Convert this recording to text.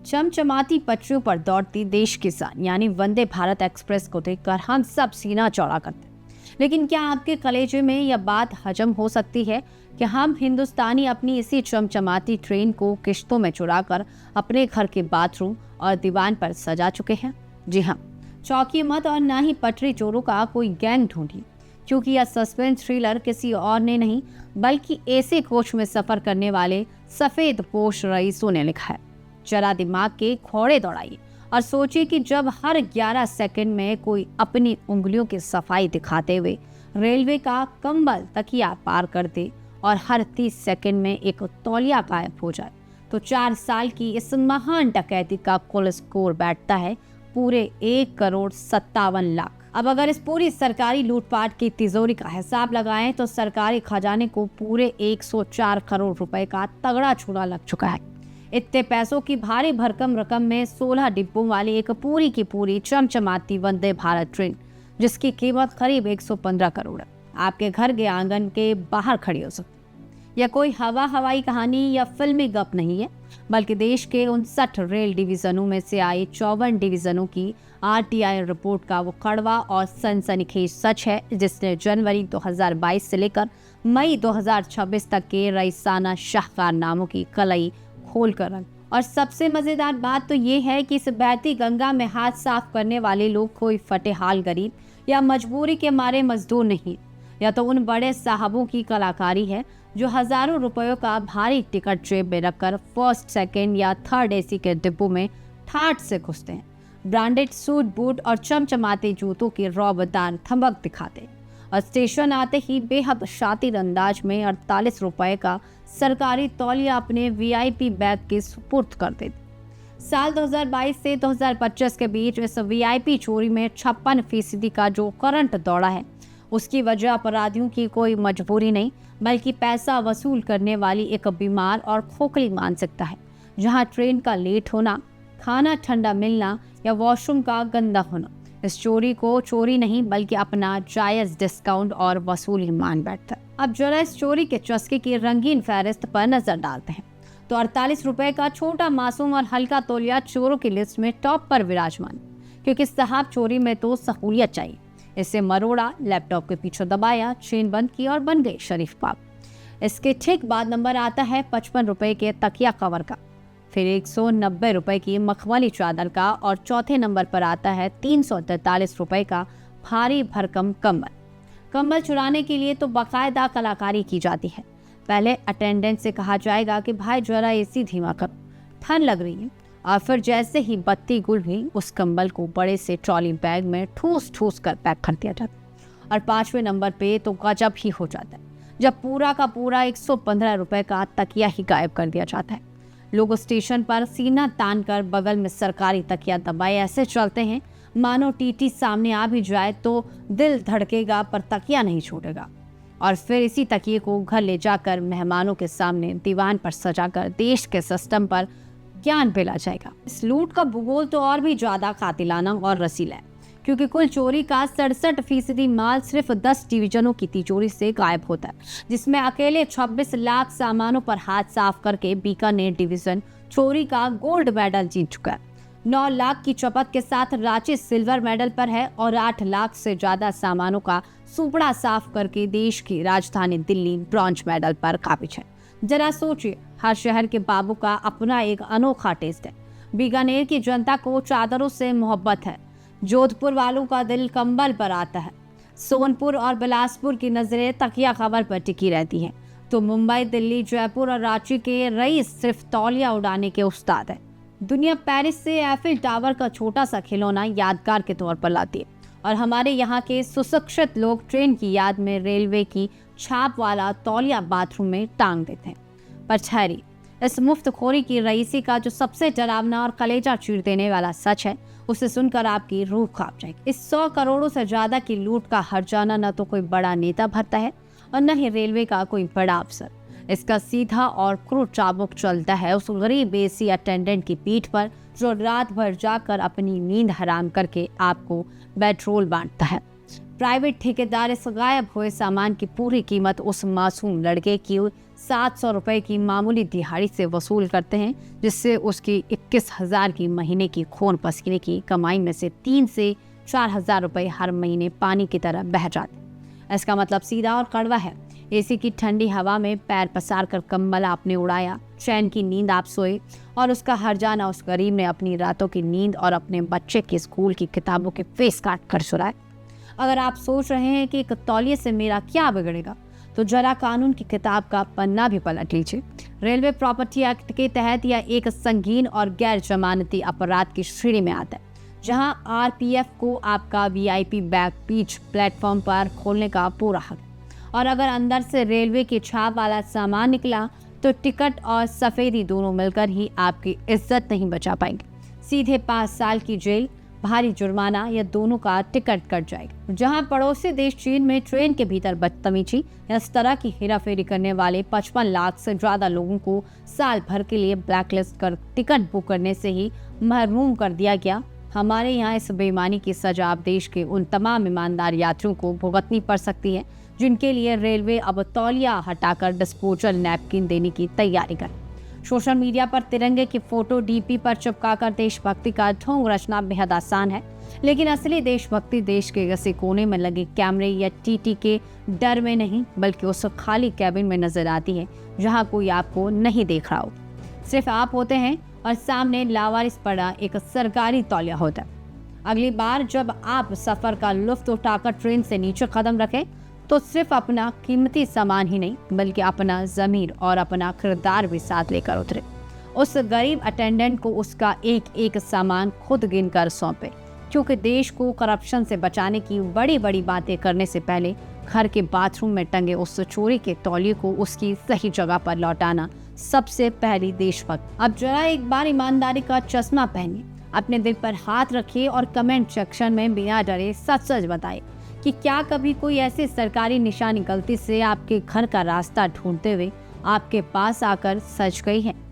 चमचमाती पटरियों पर दौड़ती देश किसान यानी वंदे भारत एक्सप्रेस को देखकर हम सब सीना चौड़ा करते हैं। लेकिन क्या आपके कलेजे में यह बात हजम हो सकती है कि हम हिंदुस्तानी अपनी इसी चमचमाती ट्रेन को किश्तों में चुराकर अपने घर के बाथरूम और दीवान पर सजा चुके हैं? जी हाँ, चौंकिए मत और ना ही पटरी चोरों का कोई गैंग ढूंढिए, क्योंकि यह सस्पेंस थ्रिलर किसी और ने नहीं बल्कि ऐसे कोच में सफर करने वाले सफेद पोश रईसों ने लिखा है। जरा दिमाग के घोड़े दौड़ाइए और सोचिए कि जब हर 11 सेकंड में कोई अपनी उंगलियों की सफाई दिखाते हुए रेलवे का कंबल तकिया पार कर दे और हर 30 सेकंड में एक तौलिया गायब हो जाए, तो 4 साल की इस महान डकैती का कुल स्कोर बैठता है पूरे 1,57,00,000। अब अगर इस पूरी सरकारी लूटपाट की तिजोरी का हिसाब लगाएं तो सरकारी खजाने को पूरे 104 करोड़ रुपए का तगड़ा छूड़ा लग चुका है। इतने पैसों की भारी भरकम रकम में 16 डिब्बों वाली एक पूरी की पूरी चमचमाती वंदे भारत ट्रेन, जिसकी कीमत करीब 115 करोड़ है, आपके घर के आंगन के बाहर खड़ी हो सकती है। यह कोई हवाई कहानी या फिल्मी गप नहीं है, बल्कि देश के 59 रेल डिवीजनों में से आई 54 डिवीजनों की RTI रिपोर्ट का वो कड़वा और सनसनीखेज सच है, जिसने जनवरी 2022 से लेकर मई 2026 तक के रईसाना शाहकार नामों की कलई खोल कर रख। और सबसे मजेदार बात तो ये है कि इस बहती गंगा में हाथ साफ करने वाले लोग कोई फटेहाल गरीब या मजबूरी के मारे मजदूर नहीं, या तो उन बड़े साहबों की कलाकारी है जो हजारों रुपयों का भारी टिकट जेब में रखकर फर्स्ट, सेकंड या थर्ड AC के डिब्बों में ठाठ से घुसते हैं, ब्रांडेड सूट बूट और चमचमाते जूतों की रौबदार थमक दिखाते हैं और स्टेशन आते ही बेहद शातिर अंदाज में 48 रुपए का सरकारी तौलिया अपने VIP बैग के सुपुर्द कर देते। साल 2022 से 2025 के बीच इस VIP चोरी में 56% का जो करंट दौड़ा है, उसकी वजह अपराधियों की कोई मजबूरी नहीं बल्कि पैसा वसूल करने वाली एक बीमार और खोखली मानसिकता है, जहां ट्रेन का लेट होना, खाना ठंडा मिलना या वॉशरूम का गंदा होना इस चोरी को चोरी नहीं बल्कि अपना जायज डिस्काउंट और वसूली मान बैठता है। अब जरा इस चोरी के चस्के की रंगीन फहरिस्त पर नजर डालते हैं तो 48 रुपए का छोटा मासूम और हल्का तौलिया चोरों की लिस्ट में टॉप पर विराजमान, क्योंकि साहब चोरी में तो सहूलियत चाहिए। इसे मरोड़ा, लैपटॉप के पीछे दबाया, चेन बंद की और बन गई शरीफ पाप। इसके ठीक बाद नंबर आता है 55 रुपए के तकिया कवर का, फिर 190 रुपए की मखमली चादर का और चौथे नंबर पर आता है 343 रुपए का भारी भरकम कंबल चुराने के लिए तो बाकायदा कलाकारी की जाती है। पहले अटेंडेंट से कहा जाएगा कि भाई जरा AC धीमा करो, ठंड लग रही है, और फिर जैसे ही बत्ती गुल हुई उस कंबल को बड़े से ट्रॉली बैग में ठूस कर पैक कर दिया जाता है। और 5वें नंबर पे तो गजब ही हो जाता है जब पूरा का पूरा 115 रुपए का तकिया ही गायब कर दिया जाता है। लोग स्टेशन पर सीना तान कर बगल में सरकारी तकिया दबाए ऐसे चलते हैं मानो TT सामने आ भी जाए तो दिल धड़केगा पर तकिया नहीं छूटेगा। और फिर इसी तकिए को घर ले जाकर मेहमानों के सामने दीवान पर सजाकर देश के सिस्टम पर ज्ञान पिला जाएगा। इस लूट का भूगोल तो और भी ज्यादा कातिलाना और रसीला है, क्योंकि कुल चोरी का 67% माल सिर्फ 10 डिवीजनों की तिजोरी से गायब होता है, जिसमें अकेले 26 लाख सामानों पर हाथ साफ करके बीकानेर डिवीजन चोरी का गोल्ड मेडल जीत चुका है। 9 लाख की चपत के साथ रांची सिल्वर मेडल पर है और 8 लाख से ज्यादा सामानों का सुपड़ा साफ करके देश की राजधानी दिल्ली ब्रॉन्ज मेडल पर काबिज है। जरा सोचिए, हर शहर के बाबू का अपना एक अनोखा टेस्ट है। बीकानेर की जनता को चादरों से मोहब्बत है, जोधपुर वालों का दिल कंबल पर आता है, सोनपुर और बिलासपुर की नजरें तकिया कवर पर टिकी रहती हैं, तो मुंबई, दिल्ली, जयपुर और रांची के रईस सिर्फ तौलिया उड़ाने के उस्ताद है। दुनिया पेरिस से एफिल टावर का छोटा सा खिलौना यादगार के तौर पर लाती है, और हमारे यहाँ के सुशिक्षित लोग ट्रेन की याद में रेलवे की छाप वाला तौलिया बाथरूम में टांग देते हैं। पर ठहरी, इस मुफ्तखोरी की रईसी का जो सबसे डरावना और कलेजा चीर देने वाला सच है, उसे सुनकर आपकी रूह कांप जाएगी। इस 100 करोड़ों से ज्यादा की लूट का हर्जाना न तो कोई बड़ा नेता भरता है और न ही रेलवे का कोई बड़ा अफसर। इसका सीधा और क्रूर चाबुक चलता है उस गरीब AC अटेंडेंट की पीठ पर जो रात भर जाकर अपनी नींद हराम करके आपको पेट्रोल बांटता है। प्राइवेट ठेकेदार इस गायब हुए सामान की पूरी कीमत उस मासूम लड़के की 700 रुपए की मामूली दिहाड़ी से वसूल करते हैं, जिससे उसकी 21,000 की महीने की खून पसीने की कमाई में से 3 से 4,000 रुपए हर महीने पानी की तरह बह जाते। इसका मतलब सीधा और कड़वा है। एसी की ठंडी हवा में पैर पसार कर कंबल आपने उड़ाया, चैन की नींद आप सोए, और उसका हर्जाना उस गरीब ने अपनी रातों की नींद और अपने बच्चे के स्कूल की किताबों के फेस काट कर सुराए। अगर आप सोच रहे हैं कि एक तौलिए से मेरा क्या बिगड़ेगा, तो जरा कानून की किताब का पन्ना भी पलट लीजिए। रेलवे प्रॉपर्टी एक्ट के तहत यह एक संगीन और गैर जमानती अपराध की श्रेणी में आता है, जहां आरपीएफ को आपका वीआईपी बैग बीच प्लेटफॉर्म पर खोलने का पूरा हक है। और अगर अंदर से रेलवे की छाप वाला सामान निकला, तो टिकट और सफेदी दोनों मिलकर ही आपकी इज्जत नहीं बचा पाएंगे। सीधे 5 साल की जेल, भारी जुर्माना या दोनों का टिकट कट जाएगा। जहां पड़ोसी देश चीन में ट्रेन के भीतर बदतमीजी या इस तरह की हेराफेरी करने वाले 55 लाख से ज्यादा लोगों को साल भर के लिए ब्लैकलिस्ट कर टिकट बुक करने से ही महरूम कर दिया गया, हमारे यहाँ इस बेईमानी की सजा अब देश के उन तमाम ईमानदार यात्रियों को भुगतनी पड़ सकती है, जिनके लिए रेलवे अब तौलिया हटाकर डिस्पोजल नैपकिन देने की तैयारी कर। सोशल मीडिया पर तिरंगे की फोटो डीपी पर चिपकाकर देशभक्ति का ढोंग रचना बेहद आसान है, लेकिन असली देशभक्ति देश के किसी कोने में लगे कैमरे या टीटी के डर में नहीं, बल्कि उस खाली कैबिन में नजर आती है जहां कोई आपको नहीं देख रहा हो। सिर्फ आप होते हैं और सामने लावारिस पड़ा एक सरकारी तौलिया होता है। अगली बार जब आप सफर का लुत्फ उठाकर ट्रेन से नीचे कदम रखें, तो सिर्फ अपना कीमती सामान ही नहीं, बल्कि अपना ज़मीर और अपना किरदार भी साथ लेकर उतरे। उस गरीब अटेंडेंट को उसका एक एक सामान खुद गिनकर सौंपे, क्योंकि देश को करप्शन से बचाने की बड़ी बड़ी बातें करने से पहले घर के बाथरूम में टंगे उस चोरी के तौलिए को उसकी सही जगह पर लौटाना सबसे पहली देशभक्त। अब जरा एक बार ईमानदारी का चश्मा पहनिए, अपने दिल पर हाथ रखिए और कमेंट सेक्शन में बिना डरे सच सच बताइए कि क्या कभी कोई ऐसी सरकारी निशानी गलती से आपके घर का रास्ता ढूंढते हुए आपके पास आकर सच गई है।